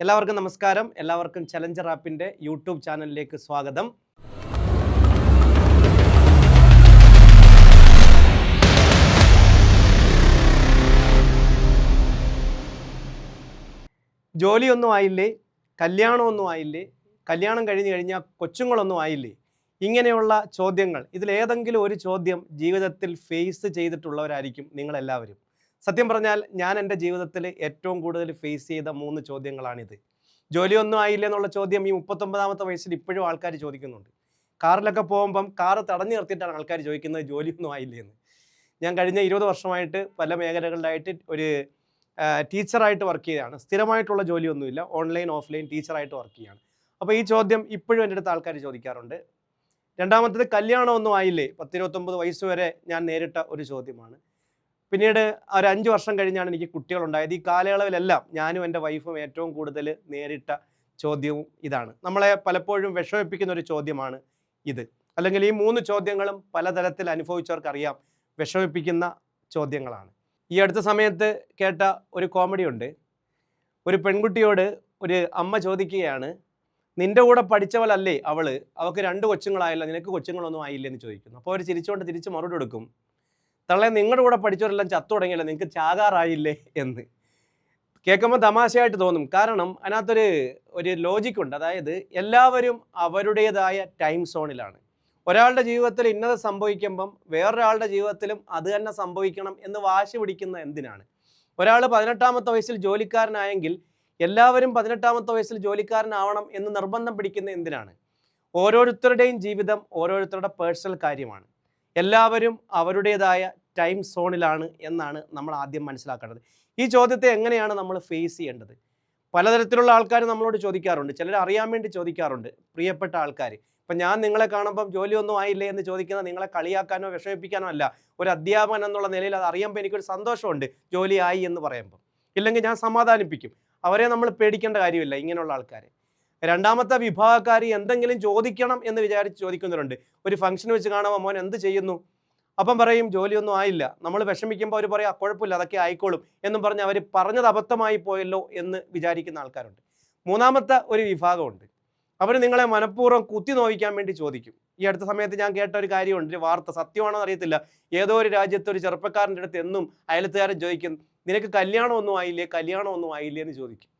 എല്ലാവർക്കും നമസ്കാരം. എല്ലാവർക്കും ചലഞ്ചർ ആപ്പിൻ്റെ യൂട്യൂബ് ചാനലിലേക്ക് സ്വാഗതം. ജോലിയൊന്നും ആയില്ലേ, കല്യാണമൊന്നും ആയില്ലേ, കല്യാണം കഴിഞ്ഞ് കഴിഞ്ഞാൽ കൊച്ചുങ്ങളൊന്നും ആയില്ലേ, ഇങ്ങനെയുള്ള ചോദ്യങ്ങൾ, ഇതിലേതെങ്കിലും ഒരു ചോദ്യം ജീവിതത്തിൽ ഫേസ് ചെയ്തിട്ടുള്ളവരായിരിക്കും നിങ്ങളെല്ലാവരും. സത്യം പറഞ്ഞാൽ ഞാൻ എൻ്റെ ജീവിതത്തിൽ ഏറ്റവും കൂടുതൽ ഫേസ് ചെയ്ത 3 ചോദ്യങ്ങളാണിത്. ജോലിയൊന്നും ആയില്ല എന്നുള്ള ചോദ്യം ഈ 39ാമത്തെ വയസ്സിൽ ഇപ്പോഴും ആൾക്കാർ ചോദിക്കുന്നുണ്ട്. കാറിലൊക്കെ പോകുമ്പം കാറ് തടഞ്ഞു നിർത്തിയിട്ടാണ് ആൾക്കാർ ചോദിക്കുന്നത് ജോലിയൊന്നും ആയില്ലേ എന്ന്. ഞാൻ കഴിഞ്ഞ 20 വർഷമായിട്ട് പല മേഖലകളിലായിട്ട് ഒരു ടീച്ചറായിട്ട് വർക്ക് ചെയ്യുകയാണ്. സ്ഥിരമായിട്ടുള്ള ജോലിയൊന്നുമില്ല, ഓൺലൈൻ ഓഫ്ലൈൻ ടീച്ചറായിട്ട് വർക്ക് ചെയ്യുകയാണ്. അപ്പോൾ ഈ ചോദ്യം ഇപ്പോഴും എൻ്റെ അടുത്ത് ആൾക്കാർ ചോദിക്കാറുണ്ട്. രണ്ടാമത്തേത് കല്യാണമൊന്നും ആയില്ലേ, 10-29 വയസ്സ് വരെ ഞാൻ നേരിട്ട ഒരു ചോദ്യമാണ്. പിന്നീട് ഒരു 5 വർഷം കഴിഞ്ഞാണ് എനിക്ക് കുട്ടികളുണ്ടായത്. ഈ കാലയളവിലെല്ലാം ഞാനും എൻ്റെ വൈഫും ഏറ്റവും കൂടുതൽ നേരിട്ട ചോദ്യവും ഇതാണ്. നമ്മളെ പലപ്പോഴും വിഷമിപ്പിക്കുന്ന ഒരു ചോദ്യമാണ് ഇത്. അല്ലെങ്കിൽ ഈ 3 ചോദ്യങ്ങളും പലതരത്തിൽ അനുഭവിച്ചവർക്കറിയാം വിഷമിപ്പിക്കുന്ന ചോദ്യങ്ങളാണ്. ഈ അടുത്ത സമയത്ത് കേട്ട ഒരു കോമഡി ഉണ്ട്. ഒരു പെൺകുട്ടിയോട് ഒരു അമ്മ ചോദിക്കുകയാണ്, നിൻ്റെ കൂടെ പഠിച്ചവളല്ലേ അവൾക്ക് 2 കൊച്ചുങ്ങളായല്ലോ, നിനക്ക് കൊച്ചുങ്ങളൊന്നും ആയില്ലെന്ന് ചോദിക്കുന്നു. അപ്പോൾ അവർ ചിരിച്ചുകൊണ്ട് തിരിച്ച് മറുപടി കൊടുക്കും, തള്ളേ നിങ്ങളുടെ കൂടെ പഠിച്ചവരെല്ലാം ചത്തു തുടങ്ങിയല്ലോ, നിങ്ങൾക്ക് ചാകാറായില്ലേ എന്ന്. കേൾക്കുമ്പോൾ തമാശയായിട്ട് തോന്നും. കാരണം അതിനകത്തൊരു ലോജിക്കുണ്ട്. അതായത് എല്ലാവരും അവരുടേതായ ടൈം സോണിലാണ്. ഒരാളുടെ ജീവിതത്തിൽ ഇന്നത് സംഭവിക്കുമ്പം വേറൊരാളുടെ ജീവിതത്തിലും അത് തന്നെ സംഭവിക്കണം എന്ന് വാശി പിടിക്കുന്ന എന്തിനാണ്? ഒരാൾ 18ാമത്തെ വയസ്സിൽ ജോലിക്കാരനായെങ്കിൽ എല്ലാവരും 18ാമത്തെ വയസ്സിൽ ജോലിക്കാരനാവണം എന്ന് നിർബന്ധം പിടിക്കുന്ന എന്തിനാണ്? ഓരോരുത്തരുടെയും ജീവിതം ഓരോരുത്തരുടെ പേഴ്സണൽ കാര്യമാണ്. എല്ലാവരും അവരുടേതായ ടൈം സോണിലാണ് എന്നാണ് നമ്മൾ ആദ്യം മനസ്സിലാക്കേണ്ടത്. ഈ ചോദ്യത്തെ എങ്ങനെയാണ് നമ്മൾ ഫേസ് ചെയ്യേണ്ടത്? പലതരത്തിലുള്ള ആൾക്കാർ നമ്മളോട് ചോദിക്കാറുണ്ട്. ചിലർ അറിയാൻ വേണ്ടി ചോദിക്കാറുണ്ട്, പ്രിയപ്പെട്ട ആൾക്കാർ. ഇപ്പം ഞാൻ നിങ്ങളെ കാണുമ്പം ജോലിയൊന്നും ആയില്ലേ എന്ന് ചോദിക്കുന്ന നിങ്ങളെ കളിയാക്കാനോ വിഷമിപ്പിക്കാനോ അല്ല. ഒരു അധ്യാപകൻ എന്നുള്ള നിലയിൽ അത് അറിയുമ്പോൾ എനിക്കൊരു സന്തോഷമുണ്ട് ജോലി ആയി എന്ന് പറയുമ്പോൾ. ഇല്ലെങ്കിൽ ഞാൻ സമാധാനിപ്പിക്കും. അവരെ നമ്മൾ പേടിക്കേണ്ട കാര്യമില്ല, ഇങ്ങനെയുള്ള ആൾക്കാരെ. രണ്ടാമത്തെ വിഭാഗക്കാർ എന്തെങ്കിലും ചോദിക്കണം എന്ന് വിചാരിച്ച് ചോദിക്കുന്നവരുണ്ട്. ഒരു ഫംഗ്ഷൻ വെച്ച് കാണുമ്പോൾ മോൻ എന്ത് ചെയ്യുന്നു, അപ്പം പറയും ജോലിയൊന്നും ആയില്ല. നമ്മൾ വിഷമിക്കുമ്പോൾ അവർ പറയും കുഴപ്പമില്ല അതൊക്കെ ആയിക്കോളും എന്നും പറഞ്ഞ് അവർ പറഞ്ഞത് അബദ്ധമായി പോയല്ലോ എന്ന് വിചാരിക്കുന്ന ആൾക്കാരുണ്ട്. മൂന്നാമത്തെ ഒരു വിഭാഗമുണ്ട്. അവർ നിങ്ങളെ മനഃപൂർവ്വം കുത്തി നോവിക്കാൻ വേണ്ടി ചോദിക്കും. ഈ അടുത്ത സമയത്ത് ഞാൻ കേട്ട ഒരു കാര്യമുണ്ട്, ഒരു വാർത്ത, സത്യമാണോ അറിയത്തില്ല. ഏതോ ഒരു രാജ്യത്ത് ഒരു ചെറുപ്പക്കാരൻ്റെ അടുത്ത് എന്നും അയലത്തുകാരൻ ചോദിക്കും, നിനക്ക് കല്യാണമൊന്നും ആയില്ലേ എന്ന് ചോദിക്കും.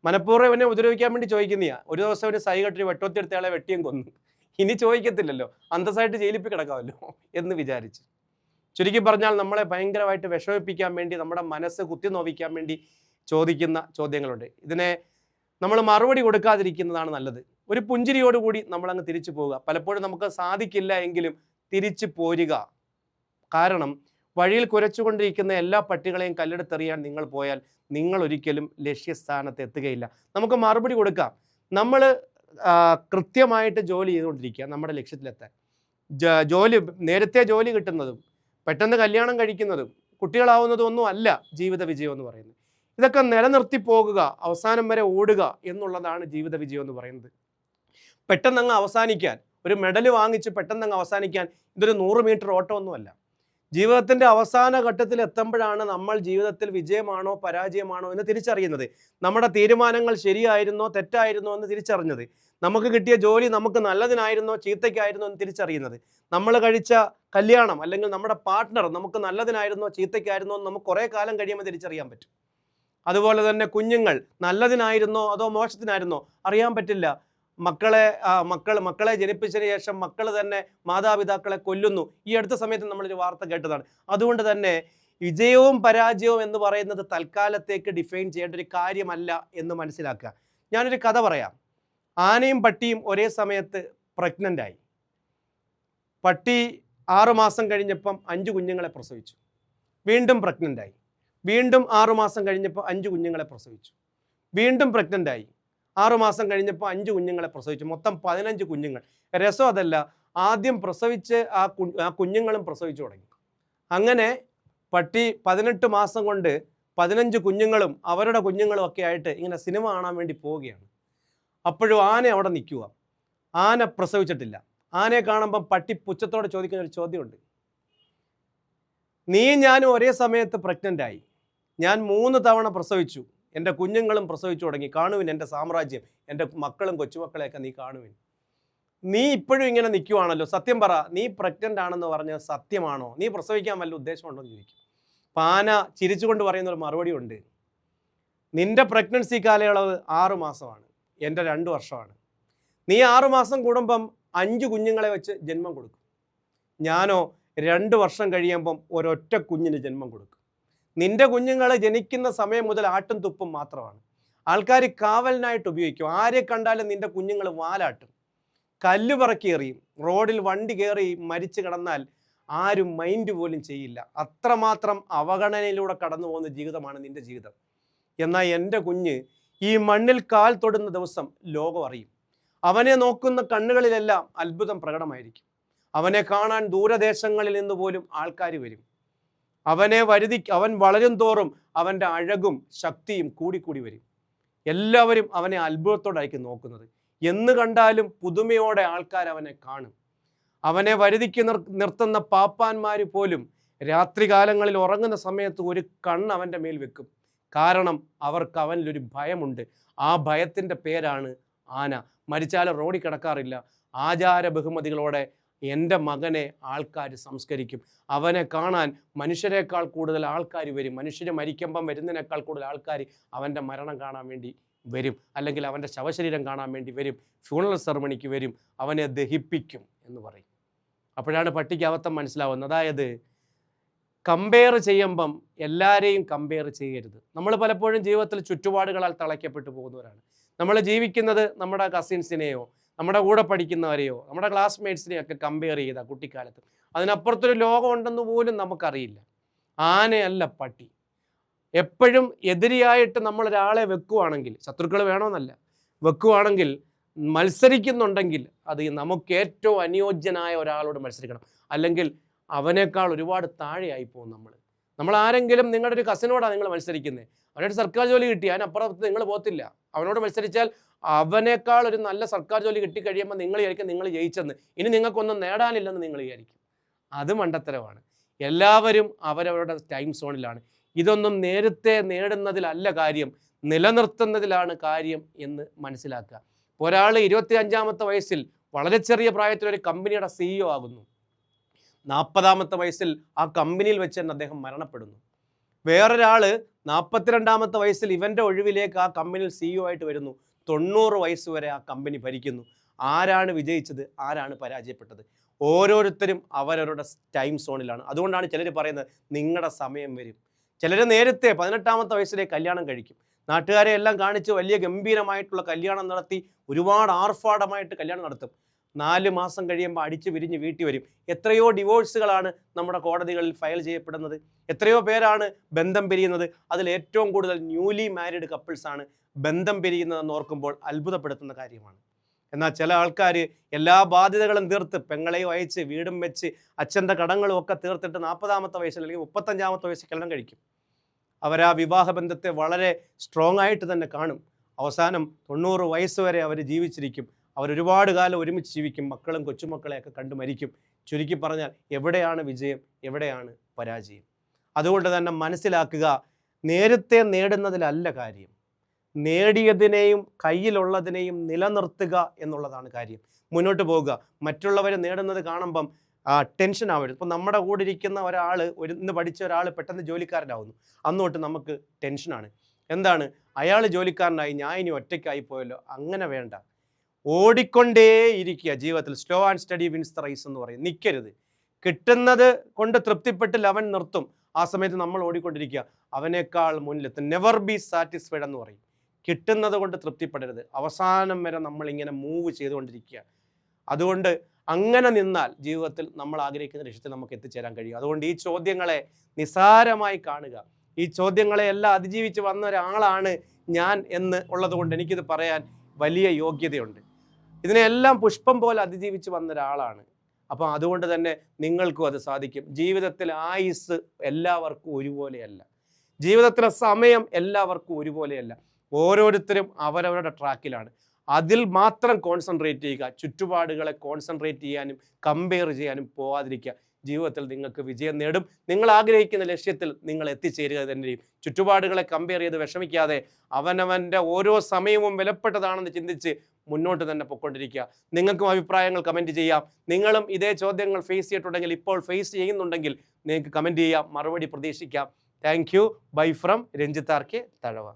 മനഃപൂർവ്വം ഇവനെ ഉപദ്രവിക്കാൻ വേണ്ടി ചോദിക്കുന്നതാണ്. ഒരു ദിവസം ഒരു സൈകെട്ടൊരു വെട്ടൊത്തിയെടുത്തയാളെ വെട്ടിയും കൊന്നു. ഇനി ചോദിക്കത്തില്ലല്ലോ, അന്തസ്സായിട്ട് ജയിലിൽ കിടക്കാമല്ലോ എന്ന് വിചാരിച്ച്. ചുരുക്കി പറഞ്ഞാൽ നമ്മളെ ഭയങ്കരമായിട്ട് വിഷമിപ്പിക്കാൻ വേണ്ടി, നമ്മുടെ മനസ്സ് കുത്തി നോവിക്കാൻ വേണ്ടി ചോദിക്കുന്ന ചോദ്യങ്ങളുണ്ട്. ഇതിനെ നമ്മൾ മറുപടി കൊടുക്കാതിരിക്കുന്നതാണ് നല്ലത്. ഒരു പുഞ്ചിരിയോടുകൂടി നമ്മളങ്ങ് തിരിച്ചു പോവുക. പലപ്പോഴും നമുക്ക് സാധിക്കില്ല എങ്കിലും തിരിച്ചു പോരുക. കാരണം വഴിയിൽ കുരച്ചുകൊണ്ടിരിക്കുന്ന എല്ലാ പട്ടികളെയും കല്ലെടുത്തെറിയാൻ നിങ്ങൾ പോയാൽ നിങ്ങൾ ഒരിക്കലും ലക്ഷ്യസ്ഥാനത്ത് എത്തുകയില്ല. നമുക്ക് മറുപടി കൊടുക്കാം. നമ്മൾ കൃത്യമായിട്ട് ജോലി ചെയ്തുകൊണ്ടിരിക്കുക നമ്മുടെ ലക്ഷ്യത്തിലെത്താൻ. നേരത്തെ ജോലി കിട്ടുന്നതും പെട്ടെന്ന് കല്യാണം കഴിക്കുന്നതും കുട്ടികളാവുന്നതും ഒന്നും അല്ല ജീവിത വിജയം എന്ന് പറയുന്നത്. ഇതൊക്കെ നിലനിർത്തി പോകുക, അവസാനം വരെ ഓടുക എന്നുള്ളതാണ് ജീവിത വിജയം എന്ന് പറയുന്നത്. പെട്ടെന്നങ്ങ് അവസാനിക്കാൻ, ഒരു മെഡൽ വാങ്ങിച്ച് പെട്ടെന്നങ്ങ് അവസാനിക്കാൻ ഇതൊരു 100 മീറ്റർ ഓട്ടമൊന്നുമല്ല. ജീവിതത്തിൻ്റെ അവസാന ഘട്ടത്തിൽ എത്തുമ്പോഴാണ് നമ്മൾ ജീവിതത്തിൽ വിജയമാണോ പരാജയമാണോ എന്ന് തിരിച്ചറിയുന്നത്. നമ്മുടെ തീരുമാനങ്ങൾ ശരിയായിരുന്നോ തെറ്റായിരുന്നോ എന്ന് തിരിച്ചറിഞ്ഞത്. നമുക്ക് കിട്ടിയ ജോലി നമുക്ക് നല്ലതിനായിരുന്നോ ചീത്തയ്ക്കായിരുന്നോ എന്ന് തിരിച്ചറിയുന്നത്. നമ്മൾ കഴിച്ച കല്യാണം അല്ലെങ്കിൽ നമ്മുടെ പാർട്ട്ണർ നമുക്ക് നല്ലതിനായിരുന്നോ ചീത്തയ്ക്കായിരുന്നോ എന്ന് നമുക്ക് കുറേ കാലം കഴിയുമ്പോൾ തിരിച്ചറിയാൻ പറ്റും. അതുപോലെ തന്നെ കുഞ്ഞുങ്ങൾ നല്ലതിനായിരുന്നോ അതോ മോശത്തിനായിരുന്നോ അറിയാൻ പറ്റില്ല. മക്കളെ ജനിപ്പിച്ചതിന് ശേഷം മക്കൾ തന്നെ മാതാപിതാക്കളെ കൊല്ലുന്നു. ഈ അടുത്ത സമയത്ത് നമ്മളൊരു വാർത്ത കേട്ടതാണ്. അതുകൊണ്ട് തന്നെ വിജയവും പരാജയവും എന്ന് പറയുന്നത് തൽക്കാലത്തേക്ക് ഡിഫൈൻ ചെയ്യേണ്ട ഒരു കാര്യമല്ല എന്ന് മനസ്സിലാക്കുക. ഞാനൊരു കഥ പറയാം. ആനയും പട്ടിയും ഒരേ സമയത്ത് പ്രഗ്നൻ്റ് ആയി. പട്ടി 6 മാസം കഴിഞ്ഞപ്പം 5 കുഞ്ഞുങ്ങളെ പ്രസവിച്ചു. വീണ്ടും പ്രഗ്നൻ്റ് ആയി. വീണ്ടും 6 മാസം കഴിഞ്ഞപ്പോൾ 5 കുഞ്ഞുങ്ങളെ പ്രസവിച്ചു. വീണ്ടും പ്രഗ്നൻ്റ് ആയി. 6 മാസം കഴിഞ്ഞപ്പോൾ 5 കുഞ്ഞുങ്ങളെ പ്രസവിച്ചു. മൊത്തം 15 കുഞ്ഞുങ്ങൾ. രസം അതല്ല, ആദ്യം പ്രസവിച്ച് ആ കുഞ്ഞുങ്ങളും പ്രസവിച്ചു തുടങ്ങി. അങ്ങനെ പട്ടി 18 മാസം കൊണ്ട് 15 കുഞ്ഞുങ്ങളും അവരുടെ കുഞ്ഞുങ്ങളും ഒക്കെ ആയിട്ട് ഇങ്ങനെ സിനിമ കാണാൻ വേണ്ടി പോവുകയാണ്. അപ്പോഴും ആന അവിടെ നിൽക്കുക. ആന പ്രസവിച്ചിട്ടില്ല. ആനയെ കാണുമ്പം പട്ടി പുച്ഛത്തോടെ ചോദിക്കുന്ന ഒരു ചോദ്യമുണ്ട്, നീ ഞാനും ഒരേ സമയത്ത് പ്രഗ്നൻ്റ് ആയി, ഞാൻ 3 തവണ പ്രസവിച്ചു, എൻ്റെ കുഞ്ഞുങ്ങളും പ്രസവിച്ചു തുടങ്ങി, കാണുവിൻ എൻ്റെ സാമ്രാജ്യം, എൻ്റെ മക്കളും കൊച്ചുമക്കളെയൊക്കെ നീ കാണുവിൻ. നീ ഇപ്പോഴും ഇങ്ങനെ നിൽക്കുവാണല്ലോ, സത്യം പറ, നീ പ്രഗ്നൻ്റ് ആണെന്ന് പറഞ്ഞ് സത്യമാണോ? നീ പ്രസവിക്കാൻ വല്ല ഉദ്ദേശമുണ്ടോ എന്ന് ചോദിക്കും. പാന ചിരിച്ചുകൊണ്ട് പറയുന്നൊരു മറുപടി ഉണ്ട്. നിൻ്റെ പ്രഗ്നൻസി കാലയളവ് 6 മാസമാണ്, എൻ്റെ 2 വർഷമാണ്. നീ 6 മാസം കൂടുമ്പം 5 കുഞ്ഞുങ്ങളെ വെച്ച് ജന്മം കൊടുക്കും. ഞാനോ 2 വർഷം കഴിയുമ്പം ഒരൊറ്റ കുഞ്ഞിന് ജന്മം കൊടുക്കും. നിൻ്റെ കുഞ്ഞുങ്ങൾ ജനിക്കുന്ന സമയം മുതൽ ആട്ടും തുപ്പും മാത്രമാണ്. ആൾക്കാർ കാവലിനായിട്ട് ഉപയോഗിക്കും. ആരെ കണ്ടാലും നിൻ്റെ കുഞ്ഞുങ്ങൾ വാലാട്ടും, കല്ല് പറക്കി എറിയും. റോഡിൽ വണ്ടി കയറി മരിച്ചു കിടന്നാൽ ആരും മൈൻഡ് പോലും ചെയ്യില്ല. അത്രമാത്രം അവഗണനയിലൂടെ കടന്നു പോകുന്ന ജീവിതമാണ് നിൻ്റെ ജീവിതം. എന്നാൽ എൻ്റെ കുഞ്ഞ് ഈ മണ്ണിൽ കാൽ തൊടുന്ന ദിവസം ലോകം അറിയും. അവനെ നോക്കുന്ന കണ്ണുകളിലെല്ലാം അത്ഭുതം പ്രകടമായിരിക്കും. അവനെ കാണാൻ ദൂരദേശങ്ങളിൽ നിന്ന് പോലും ആൾക്കാർ വരും. അവൻ വളരും തോറും അവൻ്റെ അഴകും ശക്തിയും കൂടിക്കൂടി വരും. എല്ലാവരും അവനെ അത്ഭുതത്തോടായിരിക്കും നോക്കുന്നത്. എന്ന് കണ്ടാലും പുതുമയോടെ ആൾക്കാർ അവനെ കാണും. അവനെ വരുതിക്ക് നിർത്തുന്ന പാപ്പാന്മാർ പോലും രാത്രികാലങ്ങളിൽ ഉറങ്ങുന്ന സമയത്ത് ഒരു കണ്ണ് അവൻ്റെ മേൽ വെക്കും. കാരണം അവർക്ക് അവനിലൊരു ഭയമുണ്ട്. ആ ഭയത്തിൻ്റെ പേരാണ് ആന. മരിച്ചാൽ റോഡിൽ കിടക്കാറില്ല. ആചാര ബഹുമതികളോടെ എൻ്റെ മകനെ ആൾക്കാർ സംസ്കരിക്കും. അവനെ കാണാൻ മനുഷ്യരെക്കാൾ കൂടുതൽ ആൾക്കാർ വരും. മനുഷ്യരെ മരിക്കുമ്പം വരുന്നതിനേക്കാൾ കൂടുതൽ ആൾക്കാർ അവൻ്റെ മരണം കാണാൻ വേണ്ടി വരും, അല്ലെങ്കിൽ അവൻ്റെ ശവശരീരം കാണാൻ വേണ്ടി വരും. ഫ്യൂണറൽ സെറമണിക്ക് വരും. അവനെ ദഹിപ്പിക്കും എന്ന് പറയും. അപ്പോഴാണ് പട്ടിക്ക് അബദ്ധം മനസ്സിലാവുന്നത്. അതായത് കമ്പയർ ചെയ്യുമ്പം എല്ലാവരെയും കമ്പയർ ചെയ്യരുത്. നമ്മൾ പലപ്പോഴും ജീവിതത്തിൽ ചുറ്റുപാടുകളാൽ തളയ്ക്കപ്പെട്ടു പോകുന്നവരാണ്. നമ്മൾ ജീവിക്കുന്നത് നമ്മുടെ കസിൻസിനെയോ നമ്മുടെ കൂടെ പഠിക്കുന്നവരെയോ നമ്മുടെ ക്ലാസ്മേറ്റ്സിനെയോ ഒക്കെ കമ്പയർ ചെയ്ത കുട്ടിക്കാലത്ത്. അതിനപ്പുറത്തൊരു ലോകം ഉണ്ടെന്ന് പോലും നമുക്കറിയില്ല. ആനയല്ല പട്ടി. എപ്പോഴും എതിരിയായിട്ട് നമ്മളൊരാളെ വെക്കുവാണെങ്കിൽ, ശത്രുക്കൾ വേണമെന്നല്ല, വെക്കുവാണെങ്കിൽ, മത്സരിക്കുന്നുണ്ടെങ്കിൽ അത് നമുക്ക് ഏറ്റവും അനുയോജ്യനായ ഒരാളോട് മത്സരിക്കണം. അല്ലെങ്കിൽ അവനേക്കാൾ ഒരുപാട് താഴെയായി പോകും നമ്മൾ ആരെങ്കിലും, നിങ്ങളുടെ ഒരു കസിനോടാണ് നിങ്ങൾ മത്സരിക്കുന്നത്, അവനൊരു സർക്കാർ ജോലി കിട്ടി, അതിനപ്പുറത്ത് നിങ്ങൾ പോകത്തില്ല. അവനോട് മത്സരിച്ചാൽ അവനേക്കാൾ ഒരു നല്ല സർക്കാർ ജോലി കിട്ടിക്കഴിയുമ്പോൾ നിങ്ങൾ വിചാരിക്കും നിങ്ങൾ ജയിച്ചെന്ന്. ഇനി നിങ്ങൾക്കൊന്നും നേടാനില്ലെന്ന് നിങ്ങൾ വിചാരിക്കും. അത് മണ്ടത്തരമാണ്. എല്ലാവരും അവരവരുടെ ടൈം സോണിലാണ്. ഇതൊന്നും നേരത്തെ നേടുന്നതിലല്ല കാര്യം, നിലനിർത്തുന്നതിലാണ് കാര്യം എന്ന് മനസ്സിലാക്കുക. ഒരാൾ 25-ാമത്തെ വയസ്സിൽ വളരെ ചെറിയ പ്രായത്തിൽ ഒരു കമ്പനിയുടെ CEO ആകുന്നു. 40-ാമത്തെ വയസ്സിൽ ആ കമ്പനിയിൽ വെച്ച് തന്നെ അദ്ദേഹം മരണപ്പെടുന്നു. വേറൊരാൾ 42-ാമത്തെ വയസ്സിൽ ഇവൻ്റെ ഒഴിവിലേക്ക് ആ കമ്പനിയിൽ CEO ആയിട്ട് വരുന്നു. 90 വയസ്സ് വരെ ആ കമ്പനി ഭരിക്കുന്നു. ആരാണ് വിജയിച്ചത്, ആരാണ് പരാജയപ്പെട്ടത്? ഓരോരുത്തരും അവരവരുടെ ടൈം സോണിലാണ്. അതുകൊണ്ടാണ് ചിലർ പറയുന്നത് നിങ്ങളുടെ സമയം വരും. ചിലർ നേരത്തെ 18-ാമത്തെ വയസ്സിലേക്ക് കല്യാണം കഴിക്കും. നാട്ടുകാരെ എല്ലാം കാണിച്ച് വലിയ ഗംഭീരമായിട്ടുള്ള കല്യാണം നടത്തി ഒരുപാട് ആർഭാടമായിട്ട് കല്യാണം നടത്തും. 4 മാസം കഴിയുമ്പോൾ അടിച്ചു വിരിഞ്ഞ് വീട്ടിൽ വരും. എത്രയോ ഡിവോഴ്സുകളാണ് നമ്മുടെ കോടതികളിൽ ഫയൽ ചെയ്യപ്പെടുന്നത്. എത്രയോ പേരാണ് ബന്ധം പിരിയുന്നത്. അതിൽ ഏറ്റവും കൂടുതൽ ന്യൂലി മാരീഡ് കപ്പിൾസാണ് ബന്ധം പിരിയുന്നതെന്ന് ഓർക്കുമ്പോൾ അത്ഭുതപ്പെടുത്തുന്ന കാര്യമാണ്. എന്നാൽ ചില ആൾക്കാർ എല്ലാ ബാധ്യതകളും തീർത്ത്, പെങ്ങളെയും അയച്ച്, വീടും വെച്ച്, അച്ഛൻ്റെ കടങ്ങളും ഒക്കെ തീർത്തിട്ട് 40-ാമത്തെ വയസ്സിൽ അല്ലെങ്കിൽ 35-ാമത്തെ വയസ്സിൽ കല്യാണം കഴിക്കും. അവർ ആ വിവാഹബന്ധത്തെ വളരെ സ്ട്രോങ് ആയിട്ട് തന്നെ കാണും. അവസാനം 90 വയസ്സ് വരെ അവർ ജീവിച്ചിരിക്കും. അവരൊരുപാട് കാലം ഒരുമിച്ച് ജീവിക്കും. മക്കളും കൊച്ചുമക്കളെയൊക്കെ കണ്ടു മരിക്കും. ചുരുക്കി പറഞ്ഞാൽ എവിടെയാണ് വിജയം, എവിടെയാണ് പരാജയം? അതുകൊണ്ട് തന്നെ മനസ്സിലാക്കുക, നേരത്തെ നേടുന്നതിലല്ല കാര്യം, നേടിയതിനെയും കയ്യിലുള്ളതിനെയും നിലനിർത്തുക എന്നുള്ളതാണ് കാര്യം. മുന്നോട്ട് പോകുക. മറ്റുള്ളവർ നേടുന്നത് കാണുമ്പം ടെൻഷൻ ആവരുത്. ഇപ്പം നമ്മുടെ കൂടെ ഇരിക്കുന്ന ഒരാൾ, ഇന്ന് പഠിച്ച ഒരാൾ പെട്ടെന്ന് ജോലിക്കാരനാവുന്നു, അന്നോട്ട് നമുക്ക് ടെൻഷനാണ്. എന്താണ്, അയാൾ ജോലിക്കാരനായി, ഞാൻ ഇനി ഒറ്റയ്ക്കായി പോയല്ലോ. അങ്ങനെ വേണ്ട. ഓടിക്കൊണ്ടേയിരിക്കുക ജീവിതത്തിൽ. Slow and steady wins the race എന്ന് പറയും. നിൽക്കരുത്. കിട്ടുന്നത് കൊണ്ട് തൃപ്തിപ്പെട്ടിൽ അവൻ നിർത്തും. ആ സമയത്ത് നമ്മൾ ഓടിക്കൊണ്ടിരിക്കുക, അവനേക്കാൾ മുന്നിലെത്തും. നെവർ ബി സാറ്റിസ്ഫൈഡ് എന്ന് പറയും. കിട്ടുന്നത് കൊണ്ട് തൃപ്തിപ്പെടരുത്. അവസാനം വരെ നമ്മളിങ്ങനെ മൂവ് ചെയ്തുകൊണ്ടിരിക്കുക. അതുകൊണ്ട് അങ്ങനെ നിന്നാൽ ജീവിതത്തിൽ നമ്മൾ ആഗ്രഹിക്കുന്ന ലക്ഷ്യത്തിൽ നമുക്ക് എത്തിച്ചേരാൻ കഴിയും. അതുകൊണ്ട് ഈ ചോദ്യങ്ങളെ നിസാരമായി കാണുക. ഈ ചോദ്യങ്ങളെ എല്ലാം അതിജീവിച്ച് വന്ന ഒരാളാണ് ഞാൻ എന്ന് ഉള്ളത് കൊണ്ട് എനിക്കിത് പറയാൻ വലിയ യോഗ്യതയുണ്ട്. ഇതിനെല്ലാം പുഷ്പം പോലെ അതിജീവിച്ച് വന്ന ഒരാളാണ്. അപ്പം അതുകൊണ്ട് തന്നെ നിങ്ങൾക്കും അത് സാധിക്കും. ജീവിതത്തിൽ ആയുസ് എല്ലാവർക്കും ഒരുപോലെയല്ല. ജീവിതത്തിലെ സമയം എല്ലാവർക്കും ഒരുപോലെയല്ല. ഓരോരുത്തരും അവരവരുടെ ട്രാക്കിലാണ്. അതിൽ മാത്രം കോൺസെൻട്രേറ്റ് ചെയ്യുക. ചുറ്റുപാടുകളെ കോൺസെൻട്രേറ്റ് ചെയ്യാനും കമ്പയർ ചെയ്യാനും പോവാതിരിക്കുക. ജീവിതത്തിൽ നിങ്ങൾക്ക് വിജയം നേടും. നിങ്ങൾ ആഗ്രഹിക്കുന്ന ലക്ഷ്യത്തിൽ നിങ്ങൾ എത്തിച്ചേരുക തന്നെ ചെയ്യും. ചുറ്റുപാടുകളെ കമ്പയർ ചെയ്ത് വിഷമിക്കാതെ അവനവൻ്റെ ഓരോ സമയവും വിലപ്പെട്ടതാണെന്ന് ചിന്തിച്ച് മുന്നോട്ട് തന്നെ പൊയ്ക്കൊണ്ടിരിക്കുക. നിങ്ങൾക്കും അഭിപ്രായങ്ങൾ കമൻറ്റ് ചെയ്യാം. നിങ്ങളും ഇതേ ചോദ്യങ്ങൾ ഫേസ് ചെയ്തിട്ടുണ്ടെങ്കിൽ, ഇപ്പോൾ ഫേസ് ചെയ്യുന്നുണ്ടെങ്കിൽ നിങ്ങൾക്ക് കമൻറ്റ് ചെയ്യാം, മറുപടി പ്രതീക്ഷിക്കാം. Thank you. Bye from Ranjith R K Thazhava.